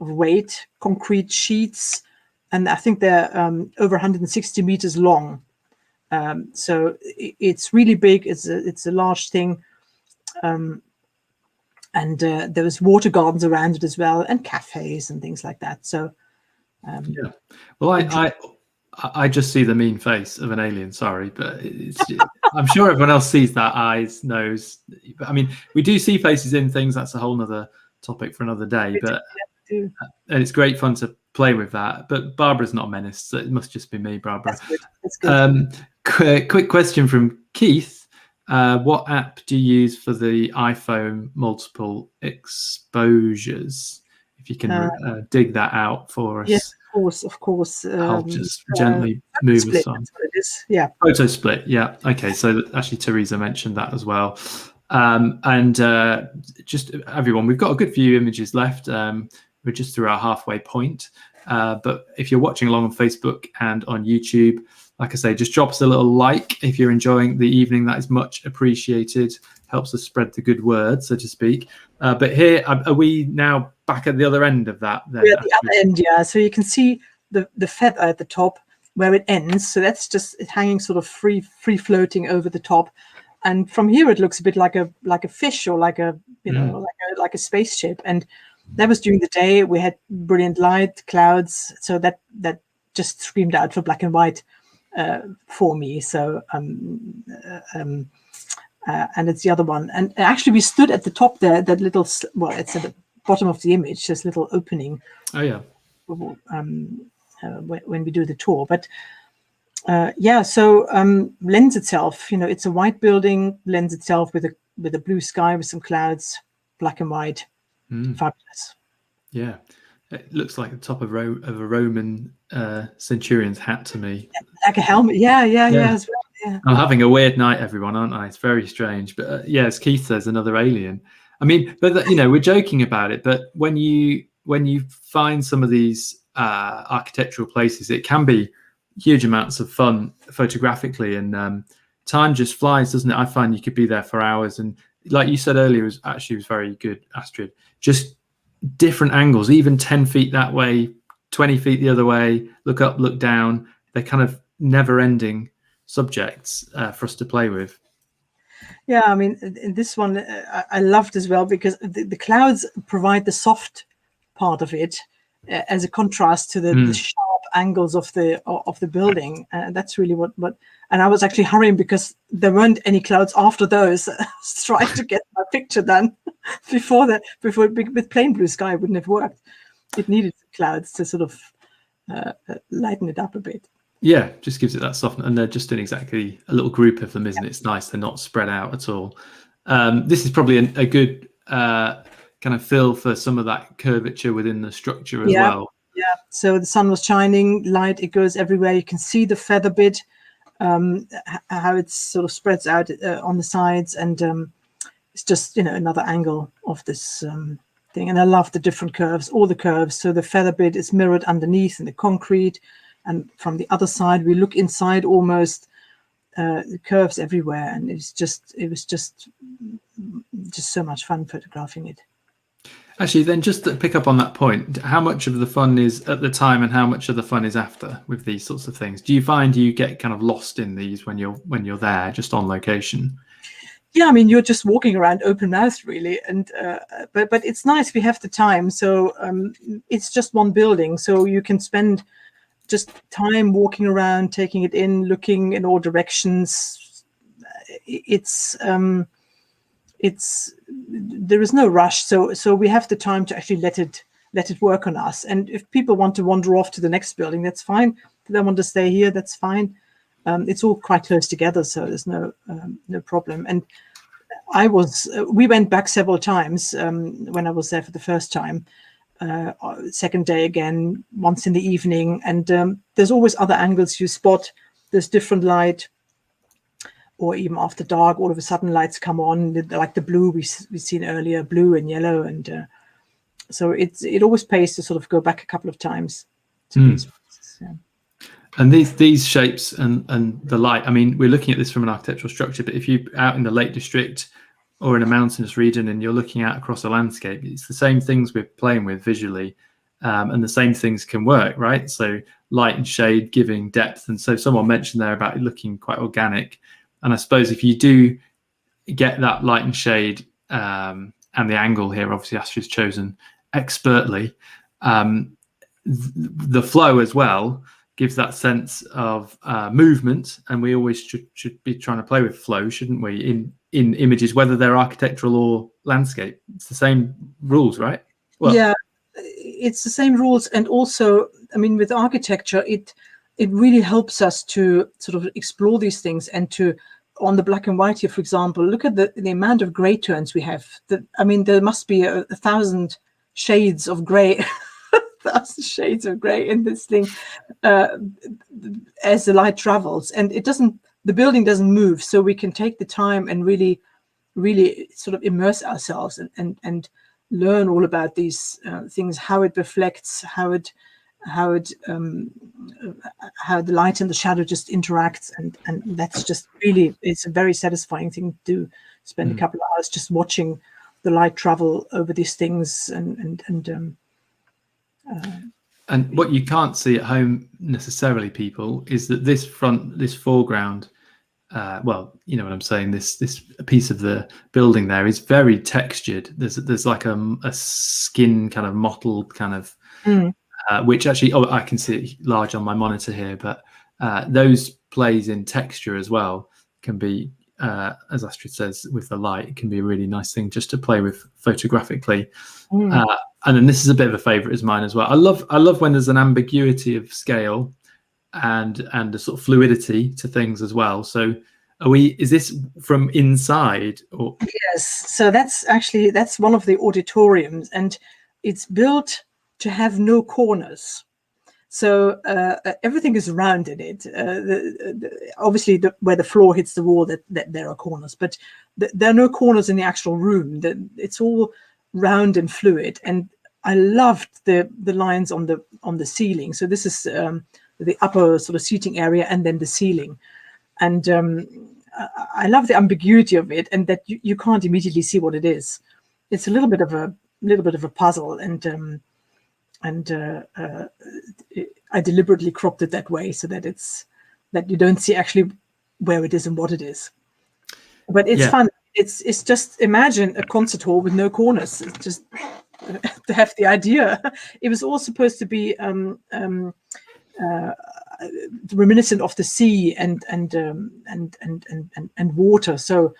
Speaker 2: of weight, concrete sheets, and I think they're over 160 meters long. So it's really big. It's a large thing. And there was water gardens around it as well, and cafes and things like that. So
Speaker 1: yeah, well, I just see the mean face of an alien. Sorry, but I'm sure everyone else sees that, eyes, nose. But I mean, we do see faces in things. That's a whole nother topic for another day. But and it's great fun to play with that. But Barbara's not a menace, so it must just be me, Barbara.
Speaker 2: That's good.
Speaker 1: Quick question from Keith. What app do you use for the iPhone multiple exposures? If you can dig that out for us.
Speaker 2: Yes, of course.
Speaker 1: I'll just gently move us on.
Speaker 2: That's what it is. Yeah.
Speaker 1: Photo split. Yeah. Okay. So actually, Teresa mentioned that as well. Just everyone, we've got a good few images left. We're just through our halfway point. But if you're watching along on Facebook and on YouTube, like I say, just drop us a little like if you're enjoying the evening. That is much appreciated. Helps us spread the good word, so to speak. But here, are we now back at the other end of that? Then,
Speaker 2: we're at the other end, yeah. So you can see the feather at the top where it ends. So that's just it hanging sort of free floating over the top. And from here, it looks a bit like a fish or like a like a spaceship. And that was during the day. We had brilliant light, clouds, so that just screamed out for black and white for me. So and it's the other one. And actually, we stood at the top there. That little it's at the bottom of the image. This little opening.
Speaker 1: Oh yeah.
Speaker 2: When we do the tour, but. So lends itself, it's a white building, lends itself with a blue sky with some clouds, black and white, fabulous.
Speaker 1: Yeah, it looks like the top of a Roman centurion's hat to me.
Speaker 2: Like a helmet, yeah, as well. Yeah.
Speaker 1: I'm having a weird night, everyone, aren't I? It's very strange, but as Keith says, another alien. I mean, but we're joking about it, but when you find some of these architectural places, it can be huge amounts of fun photographically, and time just flies, doesn't it? I find you could be there for hours, and like you said earlier, was very good, Astrid. Just different angles, even 10 feet that way, 20 feet the other way, look up, look down. They're kind of never-ending subjects for us to play with.
Speaker 2: Yeah, I mean, in this one I loved as well because the clouds provide the soft part of it as a contrast to the sharp angles of the building. That's really what and I was actually hurrying because there weren't any clouds after those. I was trying to get my picture done before with plain blue sky it wouldn't have worked. It needed clouds to sort of lighten it up a bit.
Speaker 1: Yeah, just gives it that softness, and they're just in exactly a little group of them, isn't it? It's nice. They're not spread out at all. This is probably a good kind of feel for some of that curvature within the structure as well.
Speaker 2: Yeah, so the sun was shining, light, it goes everywhere. You can see the feather bit, how it sort of spreads out on the sides, and it's just, another angle of this thing. And I love the different curves, all the curves. So the feather bit is mirrored underneath in the concrete, and from the other side, we look inside almost, the curves everywhere. And it was just so much fun photographing it.
Speaker 1: Actually, then just to pick up on that point, how much of the fun is at the time and how much of the fun is after with these sorts of things? Do you find you get kind of lost in these when you're there just on location?
Speaker 2: Yeah, I mean, you're just walking around open-mouthed, really, and but it's nice. We have the time, so it's just one building, so you can spend just time walking around, taking it in, looking in all directions. There is no rush, so we have the time to actually let it work on us. And if people want to wander off to the next building, that's fine. If they want to stay here, that's fine. It's all quite close together, so there's no problem. And we went back several times when I was there for the first time. Second day again, once in the evening, and there's always other angles you spot. There's different light. or even after dark, all of a sudden lights come on, like the blue we've seen earlier, blue and yellow, and so it always pays to sort of go back a couple of times to these places. Yeah.
Speaker 1: And these shapes and the light, I mean, we're looking at this from an architectural structure, but if you're out in the Lake District or in a mountainous region and you're looking out across a landscape, it's the same things we're playing with visually, and the same things can work, right? So light and shade giving depth. And so someone mentioned there about it looking quite organic. And I suppose if you do get that light and shade and the angle here, obviously Astrid's chosen expertly, the flow as well gives that sense of movement, and we always should be trying to play with flow, shouldn't we, in images, whether they're architectural or landscape. It's the same rules, right?
Speaker 2: Well, yeah, it's the same rules. And also, I mean, with architecture, it really helps us to sort of explore these things, and to, on the black and white here, for example, look at the amount of gray tones we have. I mean, there must be 1,000 shades of gray 1,000 shades of gray in this thing as the light travels, and the building doesn't move, so we can take the time and really sort of immerse ourselves and learn all about these things, how it reflects, how the light and the shadow just interacts, and that's just really, it's a very satisfying thing to do. Spend a couple of hours just watching the light travel over these things, and
Speaker 1: what you can't see at home necessarily, people, is that this foreground, well, you know what I'm saying, this piece of the building there is very textured. There's like a skin kind of mottled kind of, which actually, I can see it large on my monitor here, but those plays in texture as well can be, as Astrid says, with the light, it can be a really nice thing just to play with photographically. And then this is a bit of a favorite of mine as well. I love when there's an ambiguity of scale and a sort of fluidity to things as well. So is this from inside, or?
Speaker 2: Yes, so that's one of the auditoriums, and it's built to have no corners. So everything is round in it. Obviously, where the floor hits the wall, that there are corners, but there are no corners in the actual room. It's all round and fluid. And I loved the lines on the ceiling. So this is the upper sort of seating area, and then the ceiling. And I love the ambiguity of it, and that you can't immediately see what it is. It's a little bit of a puzzle, and I deliberately cropped it that way so that you don't see actually where it is and what it is. But it's fun. It's just, imagine a concert hall with no corners. It's just to have the idea. It was all supposed to be reminiscent of the sea and water. So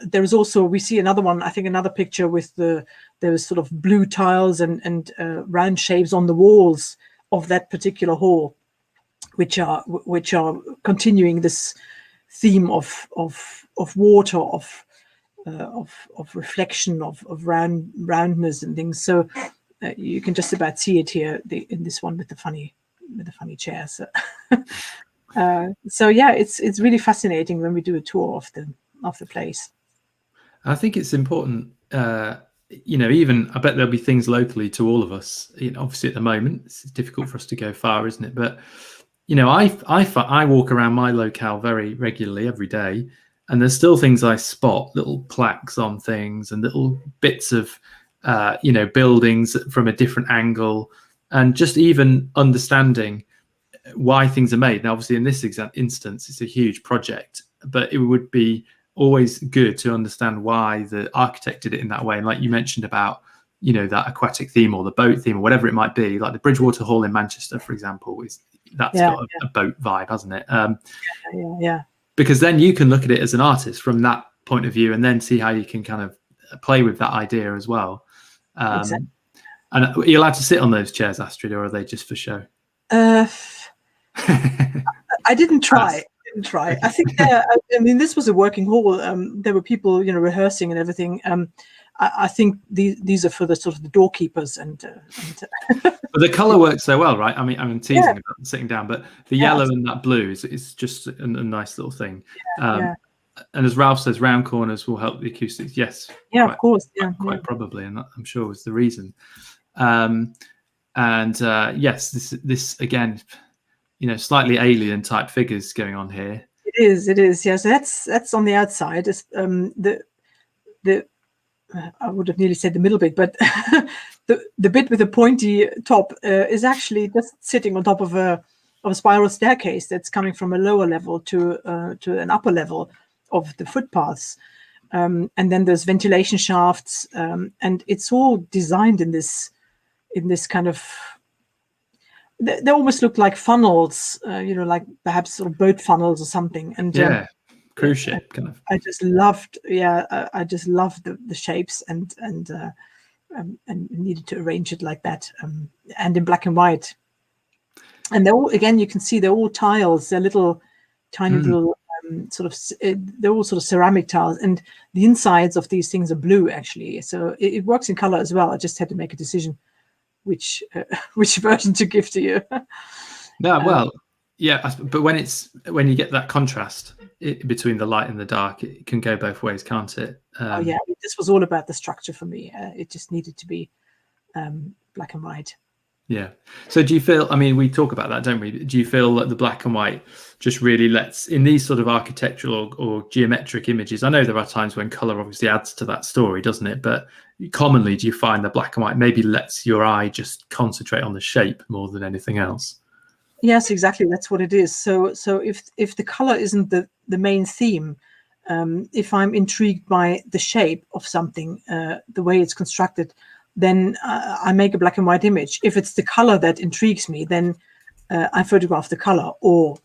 Speaker 2: there is also, we see another one, I think another picture with there was sort of blue tiles and round shapes on the walls of that particular hall, which are continuing this theme of water, of reflection, of roundness and things. So you can just about see it here in this one with the funny chair. So, so yeah, it's really fascinating when we do a tour of the place.
Speaker 1: I think it's important, even I bet there'll be things locally to all of us. Obviously at the moment it's difficult for us to go far, isn't it? But I walk around my locale very regularly every day, and there's still things I spot, little plaques on things and little bits of buildings from a different angle, and just even understanding why things are made. Now, obviously, in this instance, it's a huge project, but it would be always good to understand why the architect did it in that way. And like you mentioned about, that aquatic theme or the boat theme or whatever it might be, like the Bridgewater Hall in Manchester, for example, got a boat vibe, hasn't it?
Speaker 2: Yeah.
Speaker 1: Because then you can look at it as an artist from that point of view, and then see how you can kind of play with that idea as well. Exactly. And are you allowed to sit on those chairs, Astrid, or are they just for show?
Speaker 2: I didn't try. didn't try. I think I mean, this was a working hall. There were people, rehearsing and everything. I think these are for the sort of the doorkeepers and
Speaker 1: But the color works so well, right? I mean, I'm teasing about sitting down, but the yellow and that blue is just a nice little thing.
Speaker 2: yeah.
Speaker 1: And as Ralph says, round corners will help the acoustics. Yes,
Speaker 2: Yeah, of course.
Speaker 1: quite probably, and that, I'm sure, was the reason. Yes, this again, slightly alien type figures going on here.
Speaker 2: It is. Yes, that's on the outside. It's, the I would have nearly said the middle bit, but the bit with the pointy top is actually just sitting on top of a spiral staircase that's coming from a lower level to an upper level of the footpaths, and then there's ventilation shafts, and it's all designed in this kind of. They almost look like funnels, like perhaps sort of boat funnels or something. And
Speaker 1: cruise ship kind of.
Speaker 2: I just loved, I just loved the shapes and needed to arrange it like that, and in black and white. And they're all, again, you can see they're all tiles. They're little, tiny little they're all sort of ceramic tiles, and the insides of these things are blue actually. So it works in color as well. I just had to make a decision which version to give to you.
Speaker 1: But when you get that contrast between the light and the dark, it can go both ways, can't it?
Speaker 2: This was all about the structure for me. It just needed to be black and white.
Speaker 1: Yeah. So do you feel, I mean, we talk about that, don't we? Do you feel that the black and white just really lets, in these sort of architectural or geometric images, I know there are times when color obviously adds to that story, doesn't it? But commonly, do you find that black and white maybe lets your eye just concentrate on the shape more than anything else?
Speaker 2: Yes, exactly. That's what it is. So if the color isn't the main theme, if I'm intrigued by the shape of something, the way it's constructed, then I make a black and white image. If it's the color that intrigues me, then I photograph the color or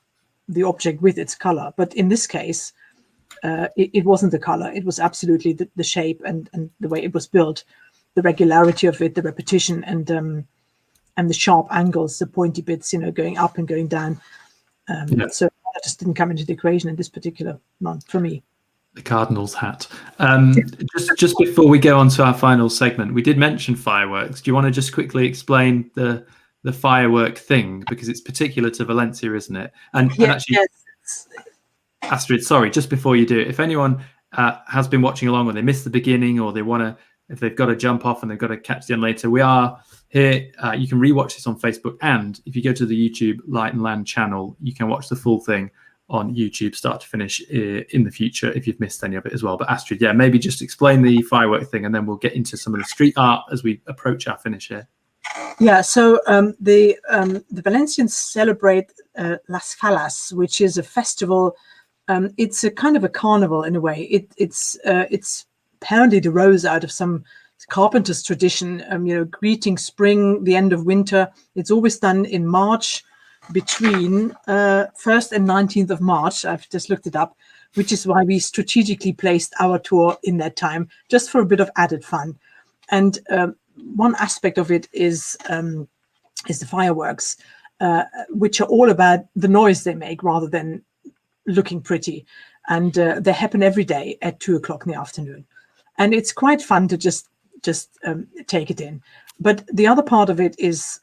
Speaker 2: the object with its color. But in this case, it wasn't the color. It was absolutely the shape and the way it was built, the regularity of it, the repetition, and the sharp angles, the pointy bits, going up and going down. So that just didn't come into the equation in this particular one for me.
Speaker 1: The Cardinals hat. Just before we go on to our final segment, we did mention fireworks. Do you want to just quickly explain the firework thing, because it's particular to Valencia, isn't it? And actually, yes. Astrid, sorry, just before you do it, if anyone has been watching along, or they missed the beginning, or they want to, if they've got to jump off and they've got to catch the end later, we are here. You can rewatch this on Facebook, and if you go to the YouTube Light and Land channel, you can watch the full thing on YouTube start to finish in the future if you've missed any of it as well. But Astrid, maybe just explain the firework thing, and then we'll get into some of the street art as we approach our finish here.
Speaker 2: Yeah, so the Valencians celebrate Las Fallas, which is a festival. It's a kind of a carnival in a way. It's apparently arose out of some carpenter's tradition, greeting spring, the end of winter. It's always done in March, between 1st and 19th of March. I've just looked it up, which is why we strategically placed our tour in that time, just for a bit of added fun. And one aspect of it is the fireworks, which are all about the noise they make rather than looking pretty. And they happen every day at 2:00 in the afternoon. And it's quite fun to just take it in. But the other part of it is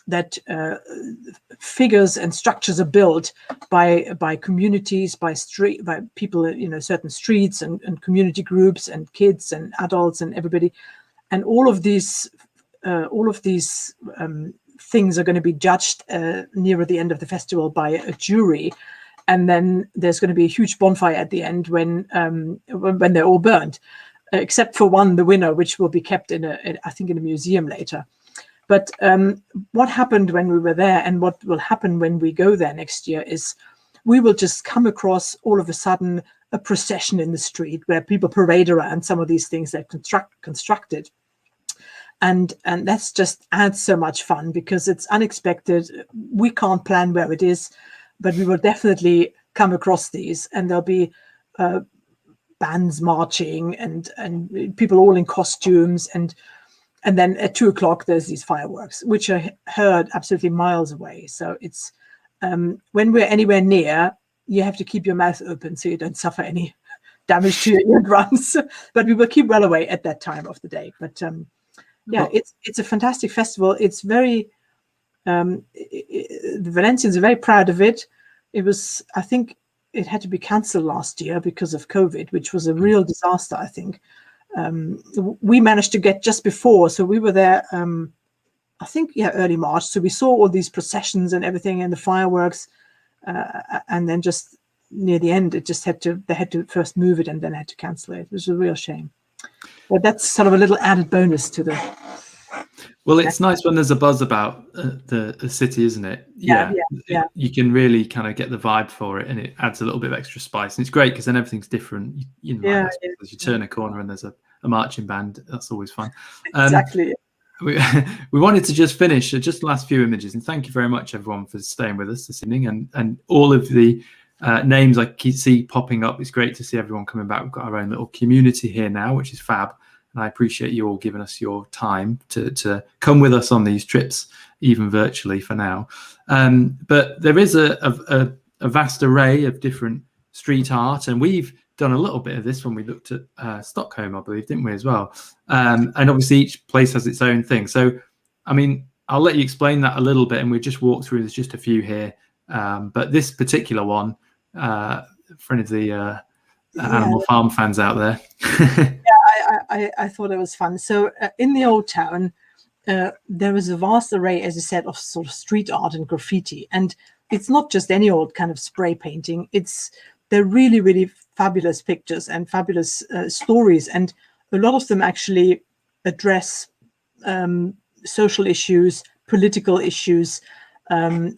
Speaker 2: that figures and structures are built by communities, by people, certain streets and community groups and kids and adults and everybody. And all of these things are going to be judged nearer the end of the festival by a jury. And then there's going to be a huge bonfire at the end when they're all burned, except for one, the winner, which will be kept in a museum later. But what happened when we were there, and what will happen when we go there next year, is we will just come across all of a sudden a procession in the street where people parade around some of these things they've constructed. And that's just adds so much fun because it's unexpected. We can't plan where it is, but we will definitely come across these, and there'll be bands marching and people all in costumes, and then at 2:00 there's these fireworks, which are heard absolutely miles away. So it's when we're anywhere near, you have to keep your mouth open so you don't suffer any damage to your eardrums. But we will keep well away at that time of the day. But yeah, it's a fantastic festival. It's very the Valencians are very proud of it. It was, I think, it had to be cancelled last year because of COVID, which was a real disaster. I think we managed to get just before, so we were there. I think early March. So we saw all these processions and everything and the fireworks, and then just near the end, they had to first move it and then had to cancel it. It was a real shame. But that's sort of a little added bonus to the.
Speaker 1: Well, it's nice when there's a buzz about the city, isn't it? Yeah. You can really kind of get the vibe for it, and it adds a little bit of extra spice. And it's great because then everything's different. You turn a corner and there's a marching band. That's always fun.
Speaker 2: Exactly.
Speaker 1: We wanted to just finish just the last few images, and thank you very much, everyone, for staying with us this evening, and all of the names I see popping up. It's great to see everyone coming back. We've got our own little community here now, which is fab. And I appreciate you all giving us your time to come with us on these trips, even virtually for now. But there is a vast array of different street art, and we've done a little bit of this when we looked at Stockholm, I believe, didn't we, as well? And obviously each place has its own thing. So, I mean, I'll let you explain that a little bit, and we'll just walk through. There's just a few here. But this particular one, for any of the Animal Farm fans out there.
Speaker 2: I thought it was fun. So in the old town, there is a vast array, as you said, of sort of street art and graffiti. And it's not just any old kind of spray painting. They're really, really fabulous pictures and fabulous stories. And a lot of them actually address social issues, political issues. And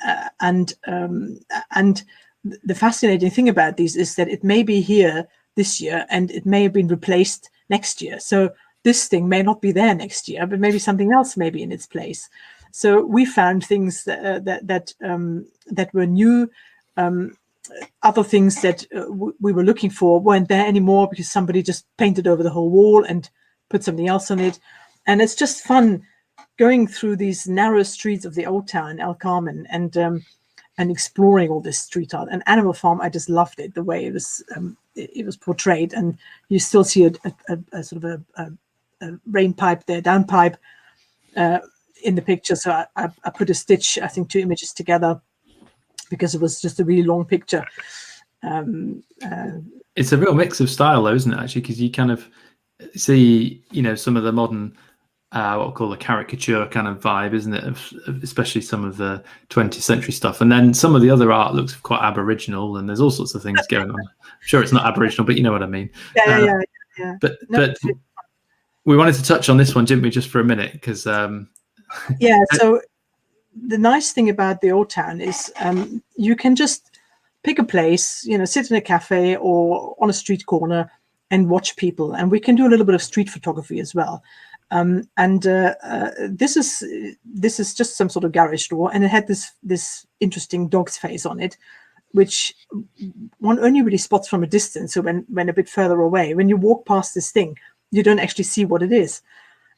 Speaker 2: the fascinating thing about these is that it may be here this year and it may have been replaced next year. So this thing may not be there next year, but maybe something else may be in its place. So we found things that were new. Other things that we were looking for weren't there anymore because somebody just painted over the whole wall and put something else on it. And it's just fun going through these narrow streets of the old town, El Carmen, and exploring all this street art. And Animal Farm, I just loved it, the way it was portrayed. And you still see a sort of a rain pipe there, down pipe in the picture. So I put a stitch, I think, 2 images together because it was just a really long picture.
Speaker 1: It's a real mix of style, though, isn't it, actually? Because you kind of see, some of the modern, what we'll call a caricature kind of vibe, isn't it? Of especially some of the 20th century stuff. And then some of the other art looks quite Aboriginal, and there's all sorts of things going on. I'm sure it's not Aboriginal, but you know what I mean.
Speaker 2: Yeah.
Speaker 1: But we wanted to touch on this one, didn't we, just for a minute? Because
Speaker 2: so the nice thing about the old town is you can just pick a place, sit in a cafe or on a street corner and watch people. And we can do a little bit of street photography as well. This is just some sort of garage door, and it had this interesting dog's face on it, which one only really spots from a distance. So when a bit further away, when you walk past this thing, you don't actually see what it is.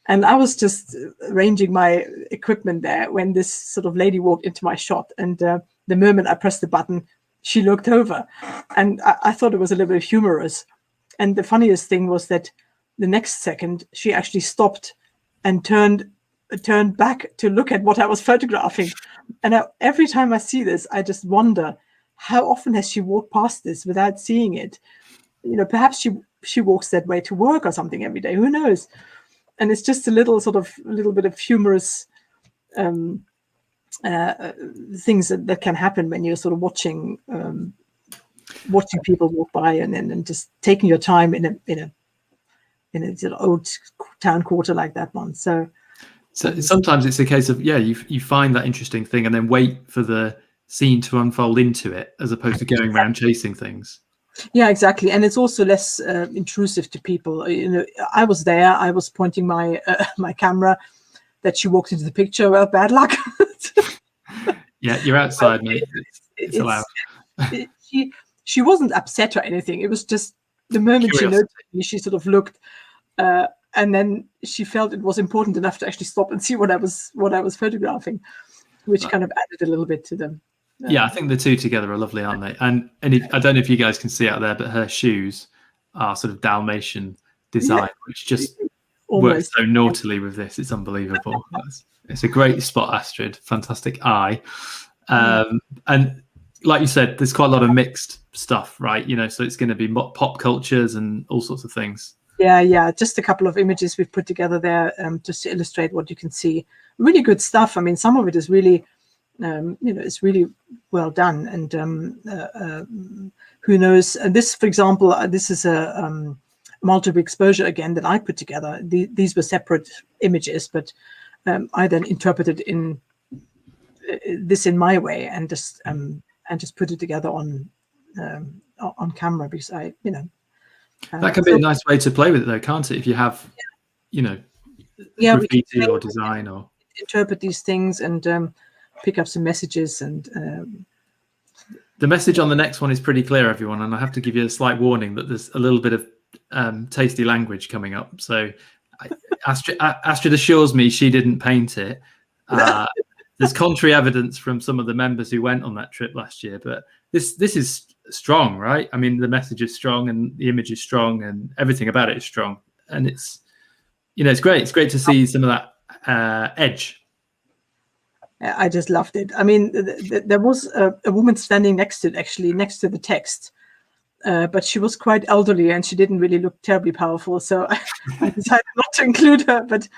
Speaker 2: And I was just arranging my equipment there when this sort of lady walked into my shot, and the moment I pressed the button, she looked over, and I thought it was a little bit humorous. And the funniest thing was that the next second, she actually stopped and turned back to look at what I was photographing. And every time I see this, I just wonder, how often has she walked past this without seeing it? Perhaps she walks that way to work or something every day. Who knows? And it's just a little bit of humorous things that can happen when you're sort of watching people walk by and just taking your time in a sort of old town quarter like that one. So
Speaker 1: sometimes it's a case of you find that interesting thing and then wait for the scene to unfold into it, as opposed to going around chasing things.
Speaker 2: Yeah, exactly. And it's also less intrusive to people. I was there. I was pointing my my camera. That she walked into the picture. Well, bad luck.
Speaker 1: Yeah, you're outside, mate. It's allowed.
Speaker 2: She wasn't upset or anything. It was just the moment she noticed me, she sort of looked, and then she felt it was important enough to actually stop and see what I was photographing, which kind of added a little bit to them.
Speaker 1: Yeah, I think the two together are lovely, aren't they? And I don't know if you guys can see out there, but her shoes are sort of Dalmatian design, which just works
Speaker 2: Almost.
Speaker 1: so naughtily with this. It's unbelievable. It's a great spot, Astrid. Fantastic eye. And like you said, there's quite a lot of mixed stuff, right? You know, so it's going to be pop cultures and all sorts of things.
Speaker 2: Yeah. Just a couple of images we've put together there just to illustrate what you can see. Really good stuff. I mean, some of it is really, it's really well done. And who knows? And this, for example, this is a multiple exposure again that I put together. These were separate images, but I then interpreted this in my way and just put it together on camera because I,
Speaker 1: that can be a nice way to play with it, though, can't it? If you have, graffiti or design or
Speaker 2: interpret these things and pick up some messages. And
Speaker 1: the message on the next one is pretty clear, everyone. And I have to give you a slight warning that there's a little bit of tasty language coming up. So Astrid assures me she didn't paint it. There's contrary evidence from some of the members who went on that trip last year, but this is strong, right? I mean, the message is strong and the image is strong and everything about it is strong. And it's, it's great. It's great to see some of that edge.
Speaker 2: I just loved it. I mean, there was a woman standing next to the text, but she was quite elderly and she didn't really look terribly powerful. So I decided not to include her, but,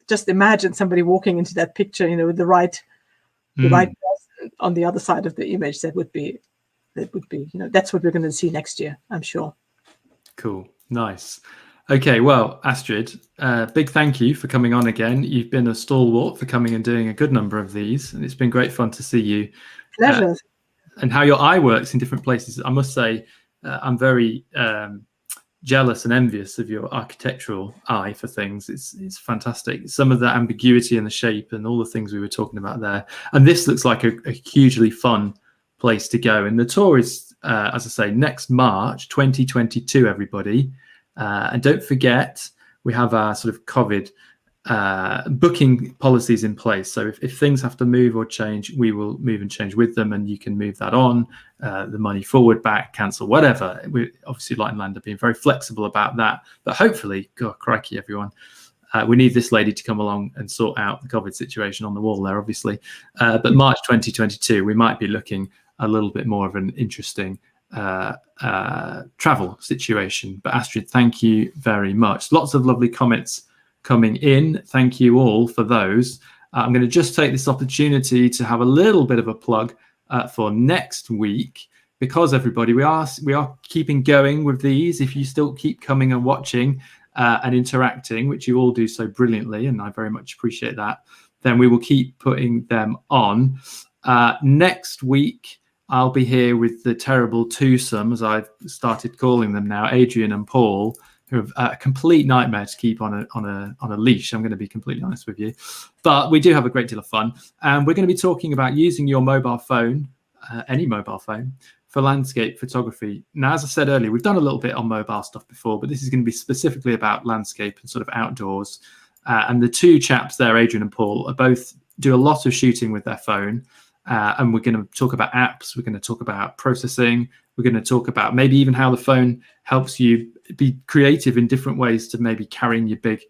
Speaker 2: just imagine somebody walking into that picture, with the right person on the other side of the image. That would be, that's what we're going to see next year, I'm sure.
Speaker 1: Cool. Nice. Okay. Well, Astrid, big thank you for coming on again. You've been a stalwart for coming and doing a good number of these, and it's been great fun to see you.
Speaker 2: Pleasure.
Speaker 1: And how your eye works in different places. I must say, I'm very jealous and envious of your architectural eye for things. It's fantastic. Some of the ambiguity in the shape and all the things we were talking about there. And this looks like a hugely fun place to go. And the tour is, as I say, next March 2022, everybody. And don't forget, we have our sort of COVID booking policies in place. So if things have to move or change, we will move and change with them, and you can move that on, the money forward, back, cancel, whatever. We obviously, Light and Land are being very flexible about that, but hopefully, God, crikey, everyone, we need this lady to come along and sort out the COVID situation on the wall there, obviously. But March 2022, we might be looking a little bit more of an interesting travel situation. But Astrid, thank you very much. Lots of lovely comments coming in. Thank you all for those. I'm going to just take this opportunity to have a little bit of a plug for next week, because everybody, we are keeping going with these. If you still keep coming and watching and interacting, which you all do so brilliantly, and I very much appreciate that, then we will keep putting them on. Next week, I'll be here with the terrible twosome, as I've started calling them now, Adrian and Paul, who are a complete nightmare to keep on a leash. I'm going to be completely honest with you, but we do have a great deal of fun, and we're going to be talking about using your mobile phone, any mobile phone, for landscape photography. Now, as I said earlier, we've done a little bit on mobile stuff before, but this is going to be specifically about landscape and sort of outdoors. And the two chaps there, Adrian and Paul, are both do a lot of shooting with their phone. And we're going to talk about apps. We're going to talk about processing. We're going to talk about maybe even how the phone helps you be creative in different ways to maybe carrying your big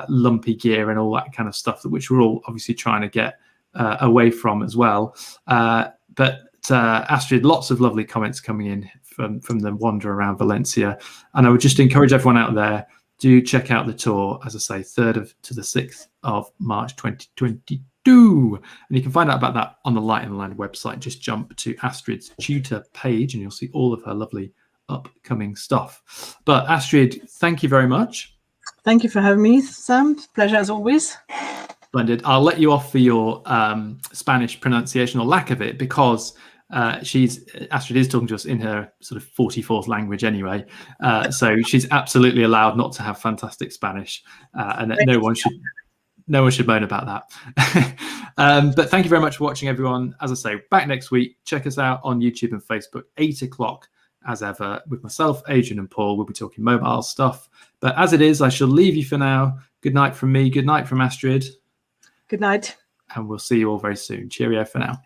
Speaker 1: lumpy gear and all that kind of stuff, which we're all obviously trying to get away from as well. But Astrid, lots of lovely comments coming in from the wander around Valencia. And I would just encourage everyone out there, do check out the tour, as I say, 3rd to the 6th of March 2022. And you can find out about that on the Light and Land website. Just jump to Astrid's tutor page and you'll see all of her lovely upcoming stuff. But Astrid, thank you very much.
Speaker 2: Thank you for having me, Sam. Pleasure as always.
Speaker 1: Splendid. I'll let you off for your Spanish pronunciation or lack of it, because Astrid is talking to us in her sort of 44th language anyway. So she's absolutely allowed not to have fantastic Spanish, and no one should moan about that. But thank you very much for watching, everyone. As I say, back next week. Check us out on YouTube and Facebook, 8 o'clock as ever, with myself, Adrian and Paul. We'll be talking mobile stuff. But as it is, I shall leave you for now. Good night from me. Good night from Astrid.
Speaker 2: Good night.
Speaker 1: And we'll see you all very soon. Cheerio for now.